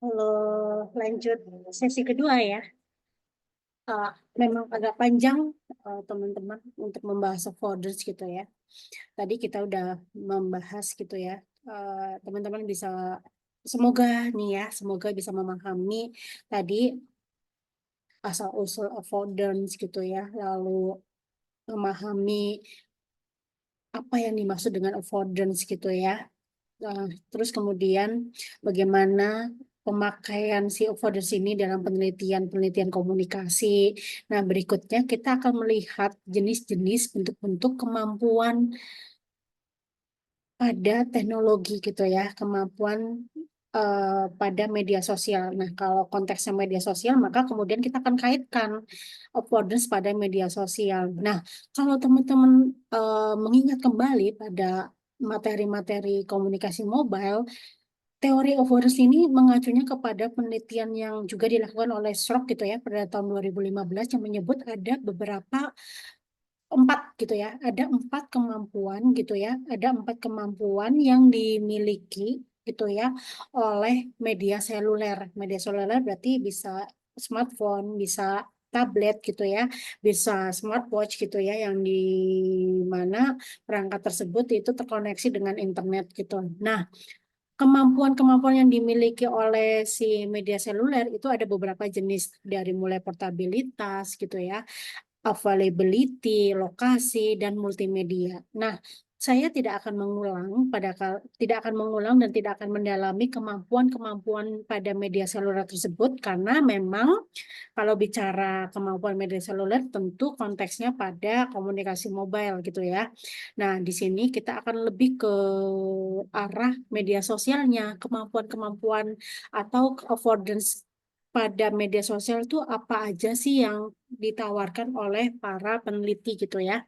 Halo, lanjut sesi kedua ya. Eh, Memang agak panjang teman-teman untuk membahas affordance gitu ya. Tadi kita udah membahas gitu ya. Teman-teman bisa semoga nih ya, semoga bisa memahami tadi asal-usul affordance gitu ya. Lalu memahami apa yang dimaksud dengan affordance gitu ya. Terus kemudian bagaimana pemakaian si affordance ini dalam penelitian-penelitian komunikasi. Nah, berikutnya kita akan melihat jenis-jenis bentuk-bentuk kemampuan pada teknologi gitu ya, kemampuan pada media sosial. Nah, kalau konteksnya media sosial, maka kemudian kita akan kaitkan affordance pada media sosial. Nah, kalau teman-teman mengingat kembali pada materi-materi komunikasi mobile, teori affordance ini mengacunya kepada penelitian yang juga dilakukan oleh Schrock gitu ya pada tahun 2015 yang menyebut ada beberapa empat gitu ya, ada empat kemampuan gitu ya, ada empat kemampuan yang dimiliki gitu ya oleh media seluler. Media seluler berarti bisa smartphone, bisa tablet gitu ya, bisa smartwatch gitu ya, yang di mana perangkat tersebut itu terkoneksi dengan internet gitu. Nah, kemampuan-kemampuan yang dimiliki oleh si media seluler itu ada beberapa jenis dari mulai portabilitas gitu ya, availability, lokasi, dan multimedia. Nah, saya tidak akan mengulang tidak akan mengulang dan tidak akan mendalami kemampuan-kemampuan pada media seluler tersebut karena memang kalau bicara kemampuan media seluler tentu konteksnya pada komunikasi mobile gitu ya. Nah, di sini kita akan lebih ke arah media sosialnya, kemampuan-kemampuan atau affordance pada media sosial itu apa aja sih yang ditawarkan oleh para peneliti gitu ya.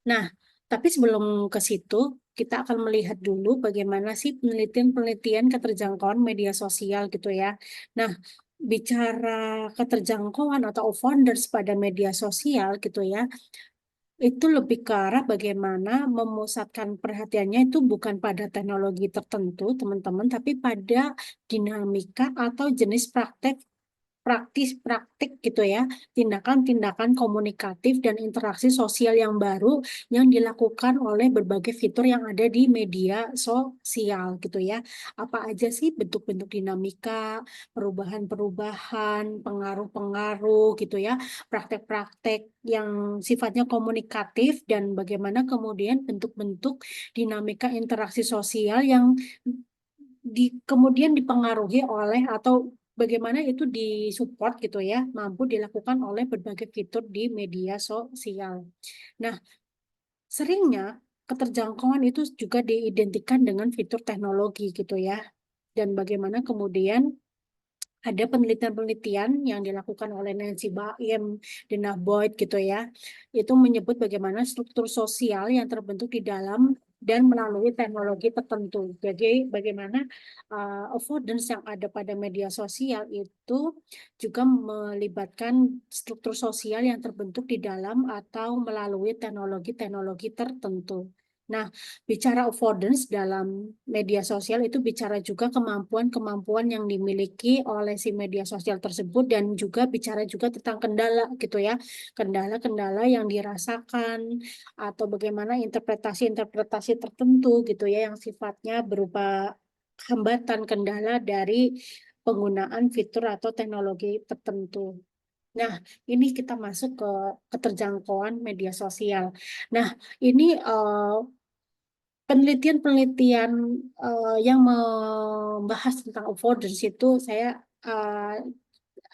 Nah, tapi sebelum ke situ, kita akan melihat dulu bagaimana sih penelitian-penelitian keterjangkauan media sosial gitu ya. Nah, bicara keterjangkauan atau founders pada media sosial gitu ya, itu lebih ke arah bagaimana memusatkan perhatiannya itu bukan pada teknologi tertentu, teman-teman, tapi pada dinamika atau jenis praktis-praktik gitu ya, tindakan-tindakan komunikatif dan interaksi sosial yang baru yang dilakukan oleh berbagai fitur yang ada di media sosial gitu ya. Apa aja sih bentuk-bentuk dinamika, perubahan-perubahan, pengaruh-pengaruh gitu ya, praktek-praktek yang sifatnya komunikatif dan bagaimana kemudian bentuk-bentuk dinamika interaksi sosial yang kemudian dipengaruhi oleh atau bagaimana itu disupport gitu ya, mampu dilakukan oleh berbagai fitur di media sosial. Nah, seringnya keterjangkauan itu juga diidentikan dengan fitur teknologi gitu ya. Dan bagaimana kemudian ada penelitian-penelitian yang dilakukan oleh Nancy Baem, Dana Boyd gitu ya, itu menyebut bagaimana struktur sosial yang terbentuk di dalam dan melalui teknologi tertentu. Jadi bagaimana affordance yang ada pada media sosial itu juga melibatkan struktur sosial yang terbentuk di dalam atau melalui teknologi-teknologi tertentu. Nah, bicara affordance dalam media sosial itu bicara juga kemampuan-kemampuan yang dimiliki oleh si media sosial tersebut dan juga bicara juga tentang kendala gitu ya. Kendala-kendala yang dirasakan atau bagaimana interpretasi-interpretasi tertentu gitu ya yang sifatnya berupa hambatan kendala dari penggunaan fitur atau teknologi tertentu. Nah, ini kita masuk ke keterjangkauan media sosial. Nah, ini penelitian-penelitian yang membahas tentang affordance itu saya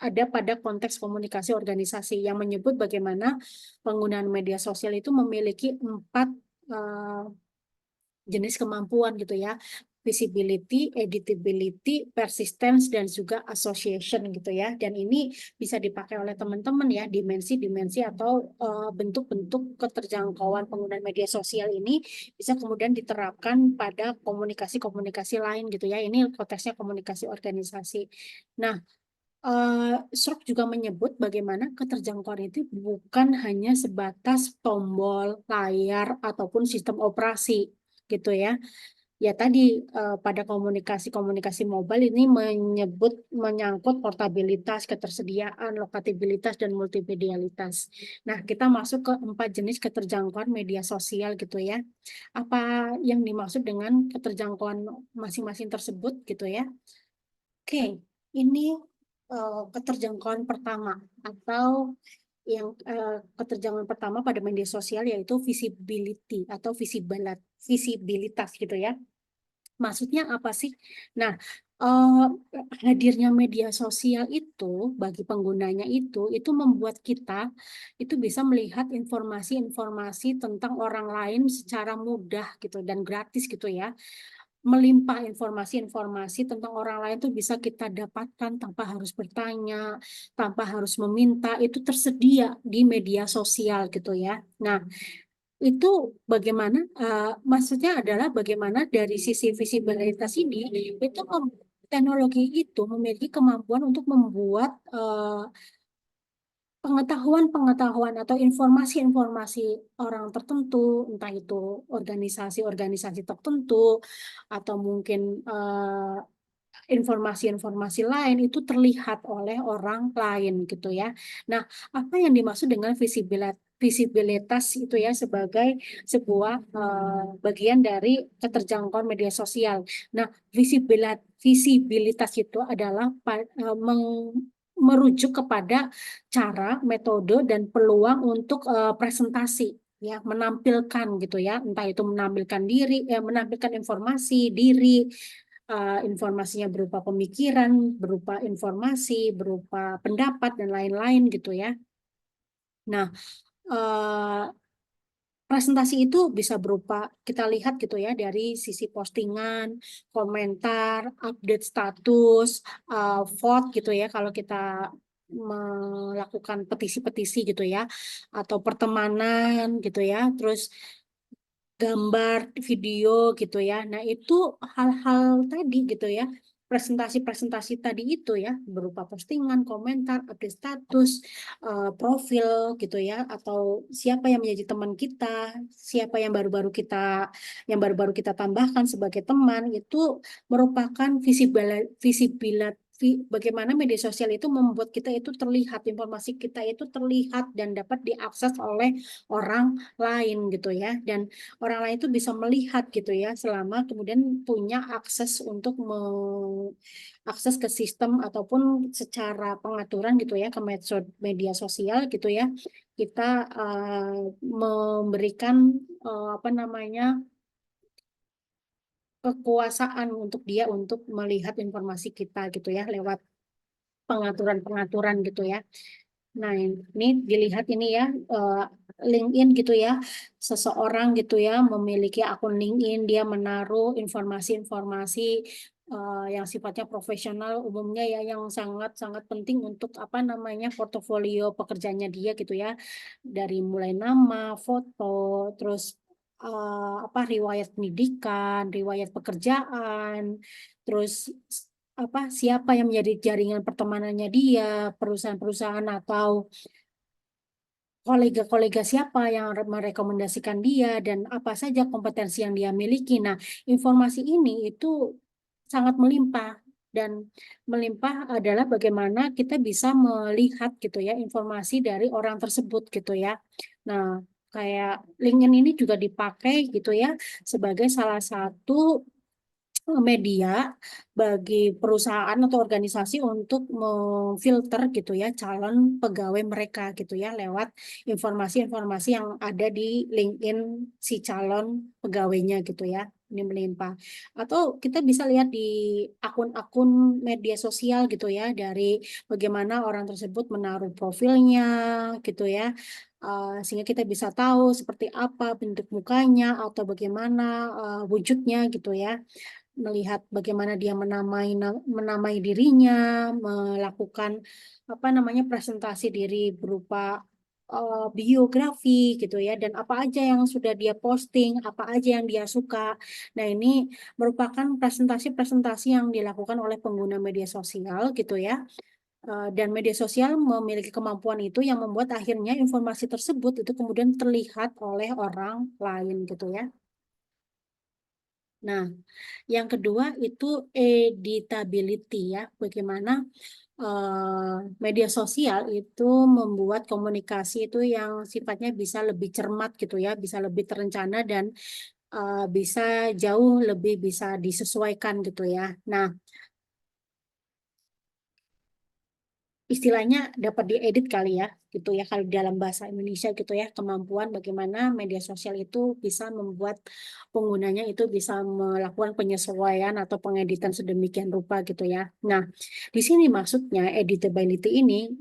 ada pada konteks komunikasi organisasi yang menyebut bagaimana penggunaan media sosial itu memiliki empat eh, jenis kemampuan gitu ya. Visibility, editability, persistence, dan juga association gitu ya. Dan ini bisa dipakai oleh teman-teman ya, dimensi-dimensi atau bentuk-bentuk keterjangkauan penggunaan media sosial ini bisa kemudian diterapkan pada komunikasi-komunikasi lain gitu ya. Ini konteksnya komunikasi organisasi. Nah, Stroke juga menyebut bagaimana keterjangkauan itu bukan hanya sebatas tombol, layar, ataupun sistem operasi gitu ya. Ya tadi pada komunikasi-komunikasi mobile ini menyangkut portabilitas, ketersediaan, lokatabilitas, dan multimedialitas. Nah, kita masuk ke 4 jenis keterjangkauan media sosial gitu ya. Apa yang dimaksud dengan keterjangkauan masing-masing tersebut gitu ya? Oke, ini keterjangkauan pertama atau keterjangkauan pertama pada media sosial yaitu visibility atau visibilitas gitu ya. Maksudnya apa sih? Nah, eh, hadirnya media sosial itu bagi penggunanya itu membuat kita itu bisa melihat informasi-informasi tentang orang lain secara mudah gitu dan gratis gitu ya. Melimpah informasi-informasi tentang orang lain itu bisa kita dapatkan tanpa harus bertanya, tanpa harus meminta, itu tersedia di media sosial gitu ya. Nah, itu bagaimana maksudnya adalah bagaimana dari sisi visibilitas ini itu teknologi itu memiliki kemampuan untuk membuat pengetahuan-pengetahuan atau informasi-informasi orang tertentu, entah itu organisasi-organisasi tertentu atau mungkin informasi-informasi lain itu terlihat oleh orang lain gitu ya. Nah, apa yang dimaksud dengan visibilitas itu ya sebagai sebuah bagian dari keterjangkauan media sosial. Nah, visibilitas itu adalah merujuk kepada cara, metode dan peluang untuk presentasi ya menampilkan gitu ya, entah itu menampilkan diri, menampilkan informasi diri, informasinya berupa pemikiran, berupa informasi, berupa pendapat dan lain-lain gitu ya. Nah, eh, presentasi itu bisa berupa kita lihat gitu ya dari sisi postingan, komentar, update status, vote gitu ya kalau kita melakukan petisi-petisi gitu ya atau pertemanan gitu ya. Terus gambar, video gitu ya. Nah, itu hal-hal tadi gitu ya. Presentasi-presentasi tadi itu ya, berupa postingan, komentar, update status, profil gitu ya, atau siapa yang menjadi teman kita, siapa yang baru-baru kita tambahkan sebagai teman, itu merupakan bagaimana media sosial itu membuat kita itu terlihat, informasi kita itu terlihat dan dapat diakses oleh orang lain gitu ya. Dan orang lain itu bisa melihat gitu ya selama kemudian punya akses untuk mengakses ke sistem ataupun secara pengaturan gitu ya ke media sosial gitu ya kita memberikan apa namanya kekuasaan untuk dia untuk melihat informasi kita gitu ya lewat pengaturan-pengaturan gitu ya. Nah, ini dilihat ini ya, LinkedIn gitu ya. Seseorang gitu ya memiliki akun LinkedIn, dia menaruh informasi-informasi yang sifatnya profesional umumnya ya yang sangat-sangat penting untuk apa namanya portofolio pekerjaannya dia gitu ya. Dari mulai nama, foto, terus apa riwayat pendidikan, riwayat pekerjaan, terus apa siapa yang menjadi jaringan pertemanannya dia, perusahaan-perusahaan atau kolega-kolega siapa yang merekomendasikan dia dan apa saja kompetensi yang dia miliki. Nah, informasi ini itu sangat melimpah dan melimpah adalah bagaimana kita bisa melihat gitu ya informasi dari orang tersebut gitu ya. Nah, kayak LinkedIn ini juga dipakai gitu ya sebagai salah satu media bagi perusahaan atau organisasi untuk memfilter gitu ya calon pegawai mereka gitu ya lewat informasi-informasi yang ada di LinkedIn si calon pegawainya gitu ya. Ini melimpah. Atau kita bisa lihat di akun-akun media sosial gitu ya dari bagaimana orang tersebut menaruh profilnya gitu ya. Sehingga kita bisa tahu seperti apa bentuk mukanya atau bagaimana wujudnya gitu ya melihat bagaimana dia menamai dirinya, melakukan apa namanya presentasi diri berupa biografi gitu ya, dan apa aja yang sudah dia posting, apa aja yang dia suka. Nah, ini merupakan presentasi-presentasi yang dilakukan oleh pengguna media sosial gitu ya. Dan media sosial memiliki kemampuan itu yang membuat akhirnya informasi tersebut itu kemudian terlihat oleh orang lain gitu ya. Nah, yang kedua itu editability ya, bagaimana media sosial itu membuat komunikasi itu yang sifatnya bisa lebih cermat gitu ya, bisa lebih terencana dan bisa jauh lebih bisa disesuaikan gitu ya. Nah, istilahnya dapat diedit kali ya, gitu ya, kalau dalam bahasa Indonesia gitu ya, kemampuan bagaimana media sosial itu bisa membuat penggunanya itu bisa melakukan penyesuaian atau pengeditan sedemikian rupa gitu ya. Nah, di sini maksudnya editability ini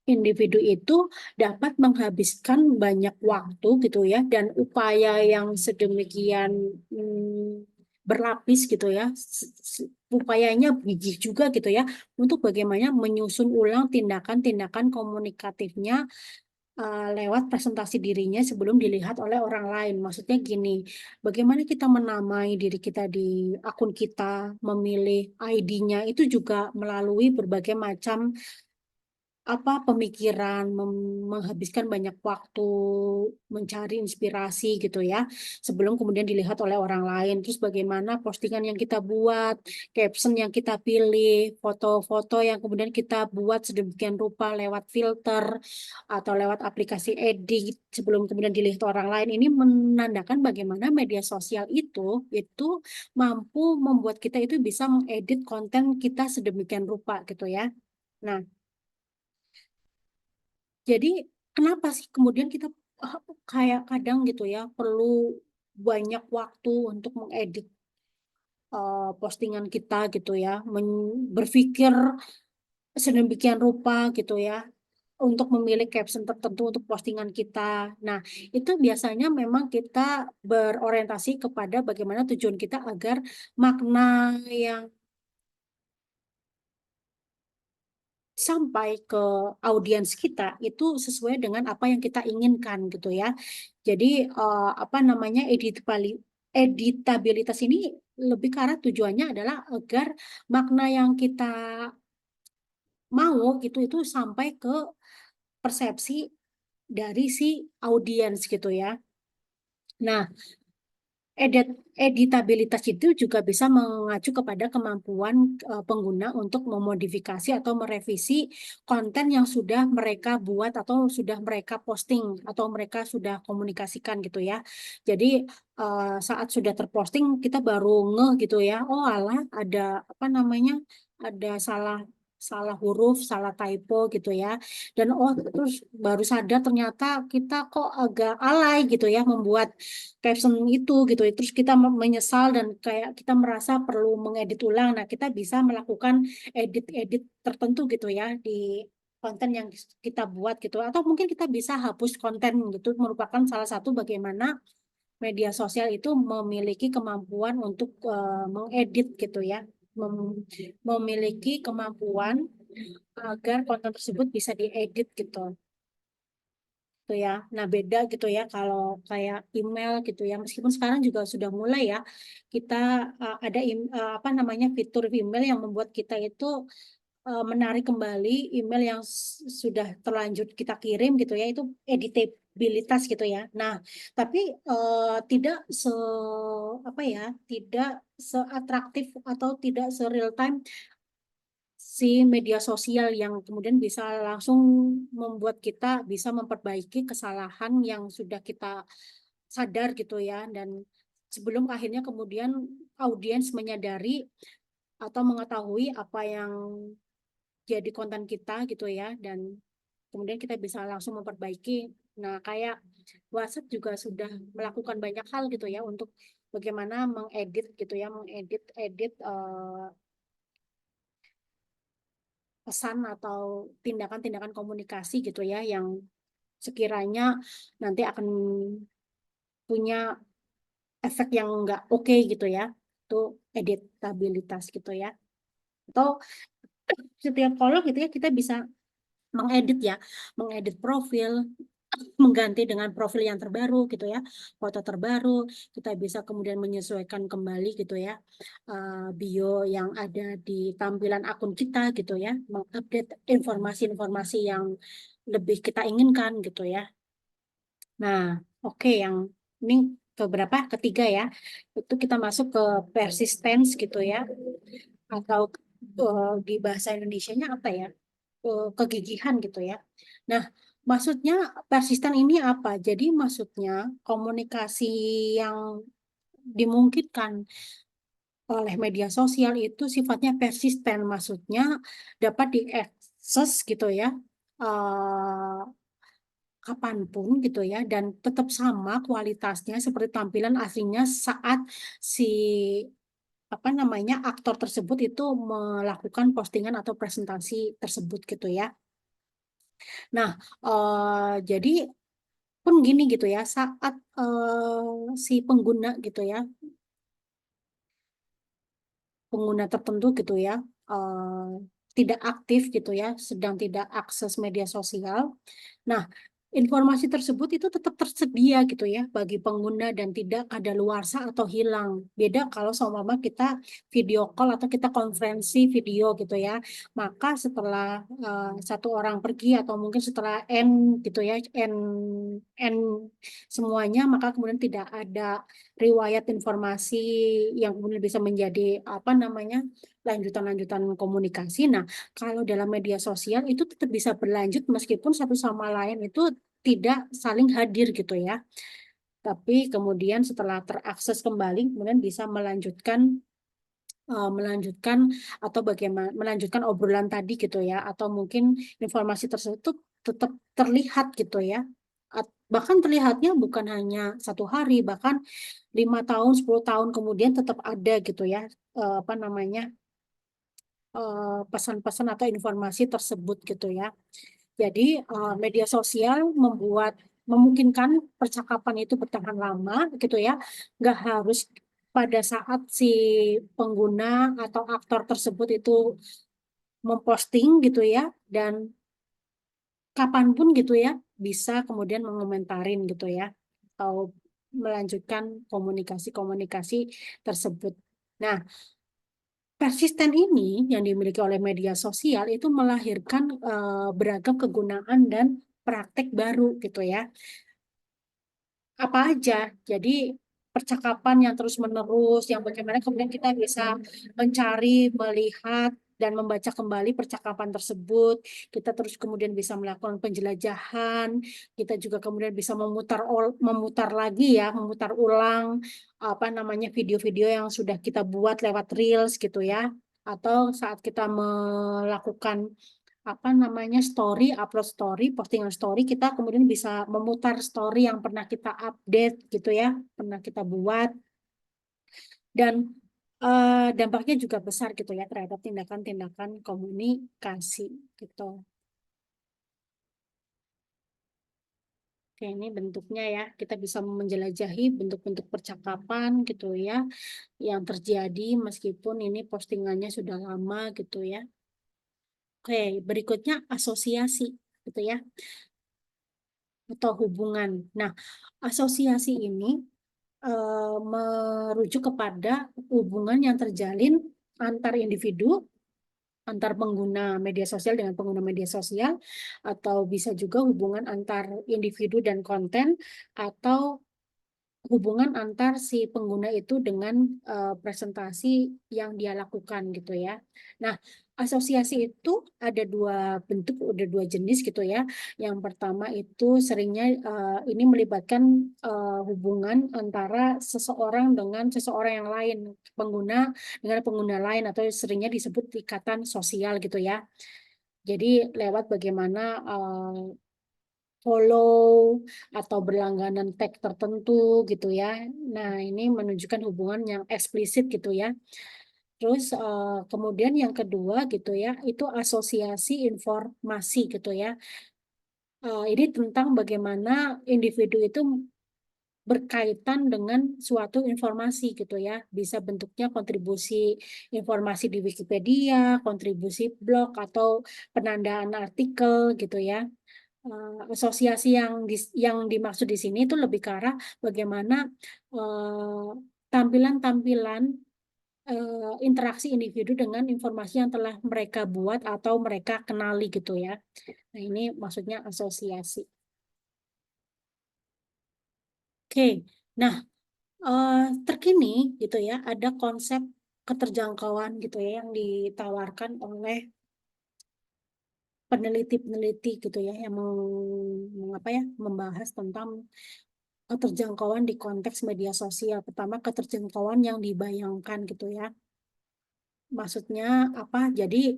individu itu dapat menghabiskan banyak waktu gitu ya dan upaya yang sedemikian berlapis gitu ya upayanya gigih juga gitu ya untuk bagaimana menyusun ulang tindakan-tindakan komunikatifnya lewat presentasi dirinya sebelum dilihat oleh orang lain. Maksudnya gini, bagaimana kita menamai diri kita di akun kita, memilih ID-nya itu juga melalui berbagai macam pemikiran, menghabiskan banyak waktu mencari inspirasi gitu ya, sebelum kemudian dilihat oleh orang lain. Terus bagaimana postingan yang kita buat, caption yang kita pilih, foto-foto yang kemudian kita buat sedemikian rupa lewat filter atau lewat aplikasi edit sebelum kemudian dilihat orang lain. Ini menandakan bagaimana media sosial itu mampu membuat kita itu bisa mengedit konten kita sedemikian rupa gitu ya. Nah, jadi kenapa sih kemudian kita eh, kayak kadang gitu ya perlu banyak waktu untuk mengedit postingan kita gitu ya, berpikir sedemikian rupa gitu ya untuk memilih caption tertentu untuk postingan kita. Nah, itu biasanya memang kita berorientasi kepada bagaimana tujuan kita agar makna yang sampai ke audiens kita itu sesuai dengan apa yang kita inginkan gitu ya. Jadi apa namanya editabilitas ini lebih ke arah tujuannya adalah agar makna yang kita mau gitu itu sampai ke persepsi dari si audiens gitu ya. Nah, editabilitas itu juga bisa mengacu kepada kemampuan pengguna untuk memodifikasi atau merevisi konten yang sudah mereka buat atau sudah mereka posting atau mereka sudah komunikasikan gitu ya. Jadi saat sudah terposting kita baru ngeh gitu ya. Oh alah ada apa namanya? Ada salah salah huruf, salah typo gitu ya. Dan oh terus baru sadar ternyata kita kok agak alay gitu ya membuat caption itu gitu. Terus kita menyesal dan kayak kita merasa perlu mengedit ulang. Nah, kita bisa melakukan edit-edit tertentu gitu ya di konten yang kita buat gitu. Atau mungkin kita bisa hapus konten gitu. Merupakan salah satu bagaimana media sosial itu memiliki kemampuan untuk mengedit gitu ya. Memiliki kemampuan agar konten tersebut bisa diedit gitu gitu ya. Nah, beda gitu ya kalau kayak email gitu ya. Meskipun sekarang juga sudah mulai ya, kita ada apa namanya fitur email yang membuat kita itu menarik kembali email yang sudah terlanjur kita kirim gitu ya, itu editabilitas gitu ya. Nah, tapi tidak apa ya, tidak seatraktif atau tidak se-real time si media sosial yang kemudian bisa langsung membuat kita bisa memperbaiki kesalahan yang sudah kita sadar gitu ya dan sebelum akhirnya kemudian audiens menyadari atau mengetahui apa yang jadi konten kita gitu ya dan kemudian kita bisa langsung memperbaiki. Nah, kayak WhatsApp juga sudah melakukan banyak hal gitu ya untuk bagaimana mengedit gitu ya, mengedit edit pesan atau tindakan-tindakan komunikasi gitu ya yang sekiranya nanti akan punya efek yang nggak oke gitu ya itu editabilitas gitu ya atau setiap kalau gitu ya kita bisa mengedit ya mengedit profil mengganti dengan profil yang terbaru gitu ya foto terbaru kita bisa kemudian menyesuaikan kembali gitu ya bio yang ada di tampilan akun kita gitu ya mengupdate informasi-informasi yang lebih kita inginkan gitu ya nah oke yang ini keberapa? Ketiga ya. Itu kita masuk ke persistence gitu ya. Atau di bahasa Indonesianya apa ya? Kegigihan gitu ya. Nah, maksudnya persisten ini apa? Jadi maksudnya komunikasi yang dimungkinkan oleh media sosial itu sifatnya persisten, maksudnya dapat diakses gitu ya, eh, kapanpun gitu ya, dan tetap sama kualitasnya seperti tampilan aslinya saat si apa namanya aktor tersebut itu melakukan postingan atau presentasi tersebut gitu ya. Nah, jadi pun gini gitu ya, saat si pengguna gitu ya, pengguna tertentu gitu ya, eh, tidak aktif gitu ya, sedang tidak akses media sosial. Nah, informasi tersebut itu tetap tersedia gitu ya bagi pengguna dan tidak kadaluarsa atau hilang. Beda kalau seumpama kita video call atau kita konferensi video gitu ya. Maka setelah satu orang pergi atau mungkin setelah end gitu ya, end semuanya, maka kemudian tidak ada riwayat informasi yang kemudian bisa menjadi apa namanya lanjutan-lanjutan komunikasi. Nah, kalau dalam media sosial itu tetap bisa berlanjut meskipun satu sama lain itu tidak saling hadir gitu ya. Tapi kemudian setelah terakses kembali, kemudian bisa melanjutkan atau bagaimana melanjutkan obrolan tadi gitu ya, atau mungkin informasi tersebut tetap terlihat gitu ya. Bahkan terlihatnya bukan hanya satu hari, bahkan 5 tahun, 10 tahun kemudian tetap ada gitu ya, apa namanya pesan-pesan atau informasi tersebut gitu ya. Jadi media sosial memungkinkan percakapan itu bertahan lama gitu ya. Nggak harus pada saat si pengguna atau aktor tersebut itu memposting gitu ya. Dan kapanpun gitu ya bisa kemudian mengomentarin gitu ya. Atau melanjutkan komunikasi-komunikasi tersebut. Nah, persisten ini yang dimiliki oleh media sosial itu melahirkan beragam kegunaan dan praktek baru gitu ya. Apa aja? Jadi percakapan yang terus-menerus, yang bagaimana kemudian kita bisa mencari, melihat, dan membaca kembali percakapan tersebut. Kita terus kemudian bisa melakukan penjelajahan. Kita juga kemudian bisa memutar lagi ya, memutar ulang apa namanya video-video yang sudah kita buat lewat Reels gitu ya. Atau saat kita melakukan apa namanya upload story, postingan story, kita kemudian bisa memutar story yang pernah kita update gitu ya, pernah kita buat, dan dampaknya juga besar gitu ya terhadap tindakan-tindakan komunikasi gitu. Oke, ini bentuknya ya, kita bisa menjelajahi bentuk-bentuk percakapan gitu ya, yang terjadi meskipun ini postingannya sudah lama gitu ya. Oke, berikutnya asosiasi gitu ya, atau hubungan. Nah, asosiasi ini merujuk kepada hubungan yang terjalin antar individu, antar pengguna media sosial dengan pengguna media sosial, atau bisa juga hubungan antar individu dan konten, atau hubungan antar si pengguna itu dengan presentasi yang dia lakukan gitu ya. Nah, asosiasi itu ada dua bentuk, ada dua jenis gitu ya. Yang pertama itu seringnya ini melibatkan hubungan antara seseorang dengan seseorang yang lain, pengguna dengan pengguna lain, atau seringnya disebut ikatan sosial gitu ya. Jadi lewat bagaimana follow atau berlangganan tag tertentu gitu ya. Nah, ini menunjukkan hubungan yang eksplisit gitu ya. Terus kemudian yang kedua gitu ya, itu asosiasi informasi gitu ya. Ini tentang bagaimana individu itu berkaitan dengan suatu informasi gitu ya. Bisa bentuknya kontribusi informasi di Wikipedia, kontribusi blog atau penandaan artikel gitu ya. Asosiasi yang dimaksud di sini itu lebih ke arah bagaimana tampilan-tampilan interaksi individu dengan informasi yang telah mereka buat atau mereka kenali gitu ya. Nah, ini maksudnya asosiasi. Oke, Nah, terkini gitu ya, ada konsep keterjangkauan gitu ya yang ditawarkan oleh peneliti-peneliti gitu ya yang membahas tentang keterjangkauan di konteks media sosial. Pertama, keterjangkauan yang dibayangkan gitu ya. Maksudnya apa? Jadi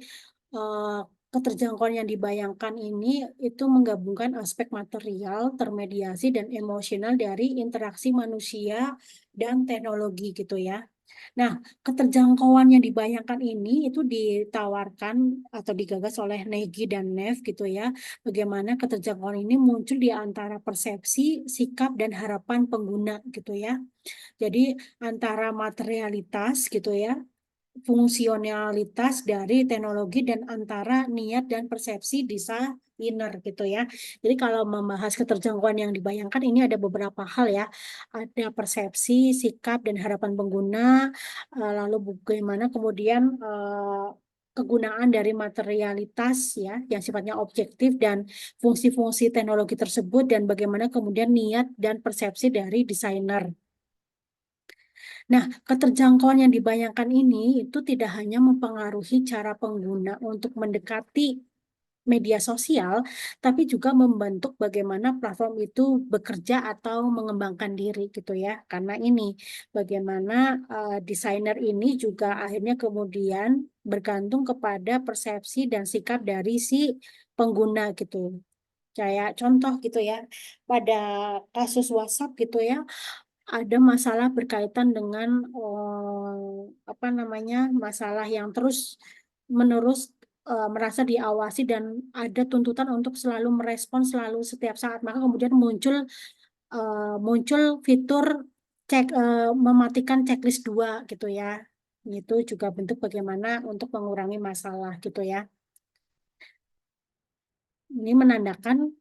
eh, keterjangkauan yang dibayangkan ini itu menggabungkan aspek material, termediasi, dan emosional dari interaksi manusia dan teknologi gitu ya. Nah, keterjangkauan yang dibayangkan ini itu ditawarkan atau digagas oleh Nagy dan Neff gitu ya. Bagaimana keterjangkauan ini muncul di antara persepsi, sikap, dan harapan pengguna gitu ya. Jadi antara materialitas gitu ya, fungsionalitas dari teknologi dan antara niat dan persepsi desainer gitu ya. Jadi kalau membahas keterjangkauan yang dibayangkan ini ada beberapa hal ya. Ada persepsi, sikap, dan harapan pengguna, lalu bagaimana kemudian kegunaan dari materialitas ya yang sifatnya objektif dan fungsi-fungsi teknologi tersebut dan bagaimana kemudian niat dan persepsi dari desainer. Nah, keterjangkauan yang dibayangkan ini itu tidak hanya mempengaruhi cara pengguna untuk mendekati media sosial, tapi juga membentuk bagaimana platform itu bekerja atau mengembangkan diri gitu ya. Karena ini bagaimana desainer ini juga akhirnya kemudian bergantung kepada persepsi dan sikap dari si pengguna gitu. Kayak contoh gitu ya, pada kasus WhatsApp gitu ya, ada masalah berkaitan dengan apa namanya masalah yang terus menerus merasa diawasi dan ada tuntutan untuk selalu merespon selalu setiap saat maka kemudian muncul fitur mematikan checklist 2 gitu ya itu juga bentuk bagaimana untuk mengurangi masalah gitu ya ini menandakan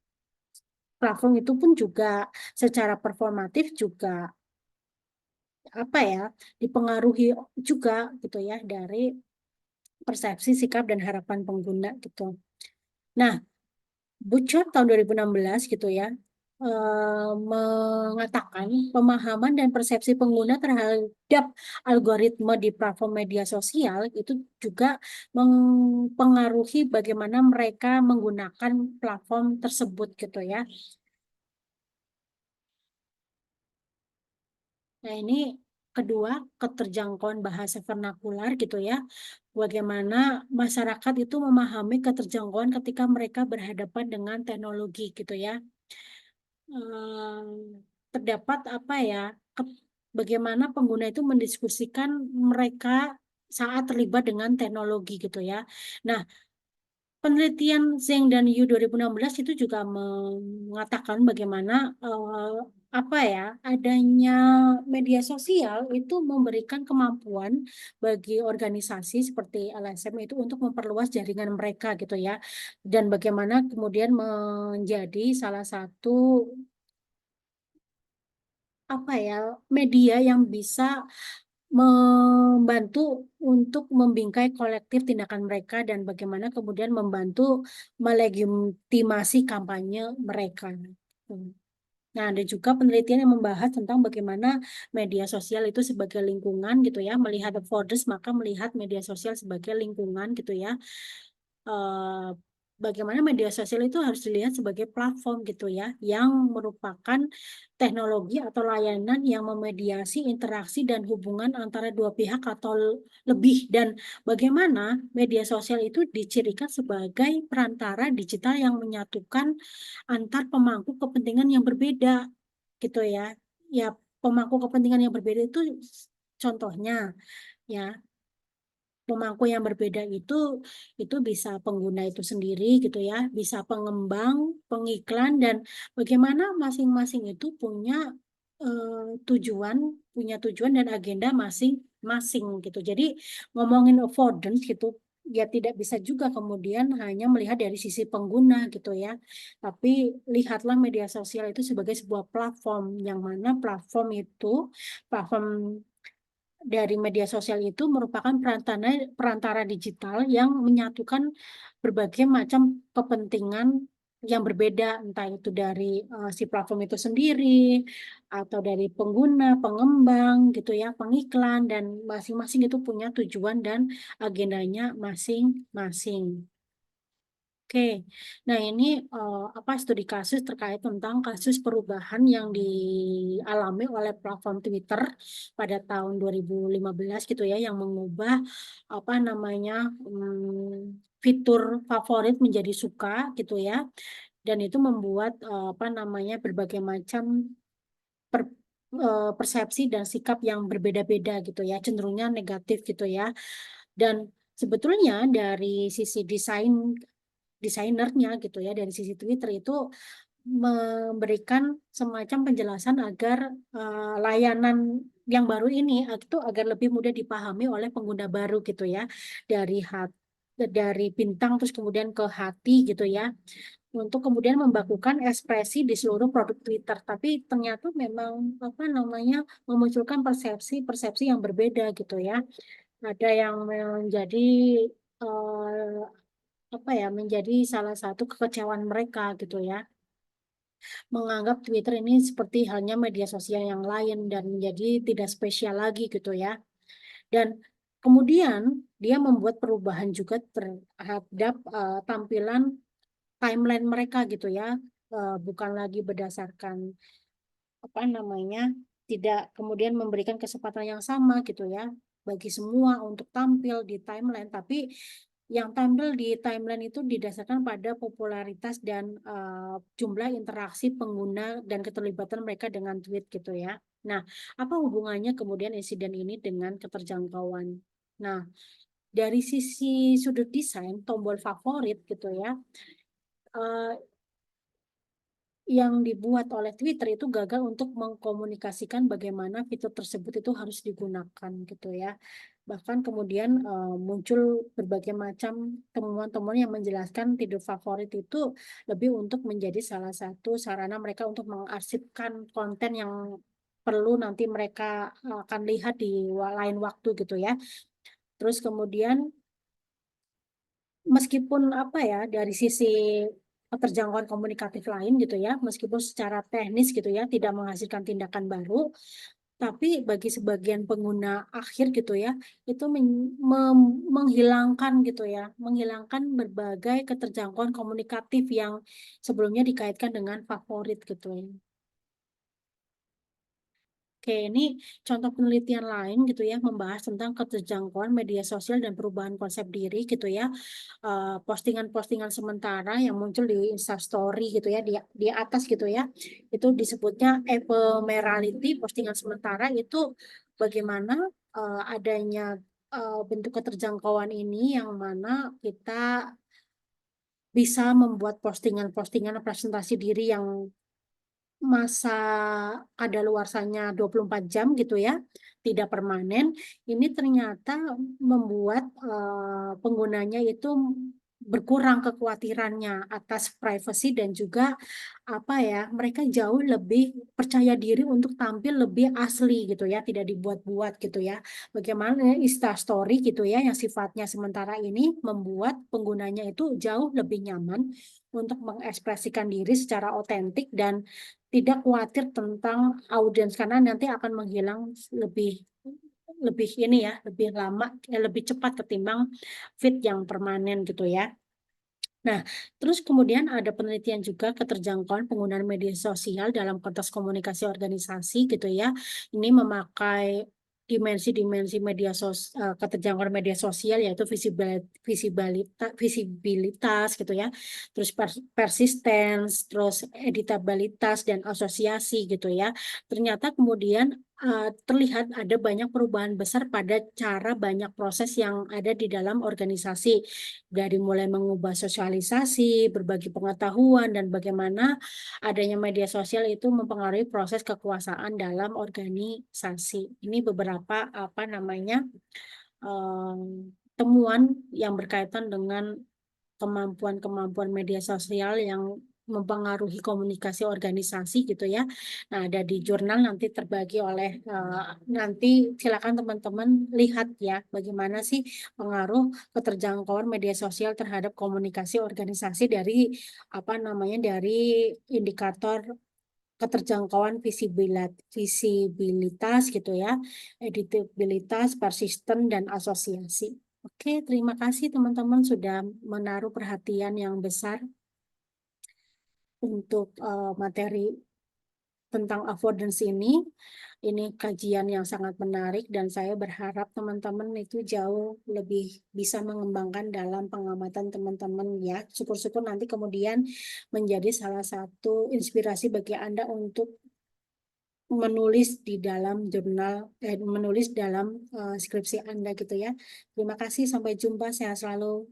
platform itu pun juga secara performatif juga apa ya dipengaruhi juga gitu ya dari persepsi, sikap dan harapan pengguna gitu. Nah, Butcher tahun 2016 gitu ya mengatakan pemahaman dan persepsi pengguna terhadap algoritma di platform media sosial itu juga mempengaruhi bagaimana mereka menggunakan platform tersebut gitu ya. Nah, ini kedua, keterjangkauan bahasa vernakular gitu ya. Bagaimana masyarakat itu memahami keterjangkauan ketika mereka berhadapan dengan teknologi gitu ya. Terdapat apa ya, bagaimana pengguna itu mendiskusikan mereka saat terlibat dengan teknologi gitu ya. Nah, penelitian Zheng dan Yu 2016 itu juga mengatakan bagaimana apa ya adanya media sosial itu memberikan kemampuan bagi organisasi seperti LSM itu untuk memperluas jaringan mereka gitu ya dan bagaimana kemudian menjadi salah satu apa ya media yang bisa membantu untuk membingkai kolektif tindakan mereka dan bagaimana kemudian membantu melegitimasi kampanye mereka. Hmm. Nah, ada juga penelitian yang membahas tentang bagaimana media sosial itu sebagai lingkungan gitu ya, melihat afforders maka melihat media sosial sebagai lingkungan gitu ya eh, bagaimana media sosial itu harus dilihat sebagai platform gitu ya, yang merupakan teknologi atau layanan yang memediasi interaksi dan hubungan antara dua pihak atau lebih dan bagaimana media sosial itu dicirikan sebagai perantara digital yang menyatukan antar pemangku kepentingan yang berbeda gitu ya. Ya, pemangku kepentingan yang berbeda itu contohnya ya pemangku yang berbeda itu bisa pengguna itu sendiri gitu ya, bisa pengembang, pengiklan dan bagaimana masing-masing itu tujuan, punya tujuan dan agenda masing-masing gitu. Jadi ngomongin affordance gitu ya tidak bisa juga kemudian hanya melihat dari sisi pengguna gitu ya. Tapi lihatlah media sosial itu sebagai sebuah platform yang mana platform dari media sosial itu merupakan perantara digital yang menyatukan berbagai macam kepentingan yang berbeda, entah itu dari si platform itu sendiri atau dari pengguna, pengembang gitu ya, pengiklan, dan masing-masing itu punya tujuan dan agendanya masing-masing. Oke, nah ini apa studi kasus terkait tentang kasus perubahan yang dialami oleh platform Twitter pada tahun 2015 gitu ya, yang mengubah apa namanya fitur favorit menjadi suka gitu ya, dan itu membuat apa namanya berbagai macam persepsi dan sikap yang berbeda-beda gitu ya, cenderungnya negatif gitu ya. Dan sebetulnya dari sisi desainernya gitu ya, dari sisi Twitter itu memberikan semacam penjelasan agar layanan yang baru ini itu agar lebih mudah dipahami oleh pengguna baru gitu ya, dari dari bintang terus kemudian ke hati gitu ya, untuk kemudian membakukan ekspresi di seluruh produk Twitter. Tapi ternyata memang apa namanya memunculkan persepsi-persepsi yang berbeda gitu ya. Ada yang menjadi eh, apa ya, menjadi salah satu kekecewaan mereka gitu ya, menganggap Twitter ini seperti halnya media sosial yang lain dan menjadi tidak spesial lagi gitu ya. Dan kemudian dia membuat perubahan juga terhadap tampilan timeline mereka gitu ya. Bukan lagi berdasarkan apa namanya, tidak kemudian memberikan kesempatan yang sama gitu ya bagi semua untuk tampil di timeline, tapi yang tampil di timeline itu didasarkan pada popularitas dan jumlah interaksi pengguna dan keterlibatan mereka dengan tweet gitu ya. Nah, apa hubungannya kemudian insiden ini dengan keterjangkauan? Nah, dari sisi sudut desain tombol favorit gitu ya, eh, yang dibuat oleh Twitter itu gagal untuk mengkomunikasikan bagaimana fitur tersebut itu harus digunakan gitu ya. Bahkan kemudian muncul berbagai macam temuan-temuan yang menjelaskan tidur favorit itu lebih untuk menjadi salah satu sarana mereka untuk mengarsipkan konten yang perlu nanti mereka akan lihat di lain waktu gitu ya. Terus kemudian meskipun apa ya, dari sisi keterjangkauan komunikatif lain gitu ya, meskipun secara teknis gitu ya tidak menghasilkan tindakan baru, tapi bagi sebagian pengguna akhir gitu ya, itu menghilangkan gitu ya, menghilangkan berbagai keterjangkauan komunikatif yang sebelumnya dikaitkan dengan favorit gitu ya. Oke, ini contoh penelitian lain gitu ya, membahas tentang keterjangkauan media sosial dan perubahan konsep diri gitu ya. Postingan-postingan sementara yang muncul di Instastory gitu ya, di atas gitu ya. Itu disebutnya ephemerality, postingan sementara itu bagaimana adanya bentuk keterjangkauan ini yang mana kita bisa membuat postingan-postingan presentasi diri yang masa kadaluarsanya 24 jam gitu ya, tidak permanen, ini ternyata membuat penggunanya itu berkurang kekhawatirannya atas privacy dan juga apa ya, mereka jauh lebih percaya diri untuk tampil lebih asli gitu ya, tidak dibuat-buat gitu ya. Bagaimana Instastory gitu ya, yang sifatnya sementara ini membuat penggunanya itu jauh lebih nyaman untuk mengekspresikan diri secara otentik dan tidak khawatir tentang audiens karena nanti akan menghilang lebih lebih ini ya, lebih lama, lebih cepat ketimbang feed yang permanen gitu ya. Nah, terus kemudian ada penelitian juga keterjangkauan penggunaan media sosial dalam konteks komunikasi organisasi gitu ya. Ini memakai dimensi-dimensi keterjangkauan media sosial, yaitu visibilitas gitu ya, terus persistence, terus editabilitas dan asosiasi gitu ya. Ternyata kemudian terlihat ada banyak perubahan besar pada cara banyak proses yang ada di dalam organisasi, dari mulai mengubah sosialisasi, berbagi pengetahuan, dan bagaimana adanya media sosial itu mempengaruhi proses kekuasaan dalam organisasi. Ini beberapa apa namanya temuan yang berkaitan dengan kemampuan-kemampuan media sosial yang mempengaruhi komunikasi organisasi gitu ya. Nah, ada di jurnal nanti terbagi oleh nanti silakan teman-teman lihat ya bagaimana sih pengaruh keterjangkauan media sosial terhadap komunikasi organisasi dari apa namanya dari indikator keterjangkauan visibilitas gitu ya, editabilitas, persisten dan asosiasi. Oke, terima kasih teman-teman sudah menaruh perhatian yang besar untuk materi tentang avoidance ini. Ini kajian yang sangat menarik dan saya berharap teman-teman itu jauh lebih bisa mengembangkan dalam pengamatan teman-teman ya. Syukur-syukur nanti kemudian menjadi salah satu inspirasi bagi Anda untuk menulis di dalam jurnal, menulis dalam skripsi Anda gitu ya. Terima kasih, sampai jumpa, sehat selalu.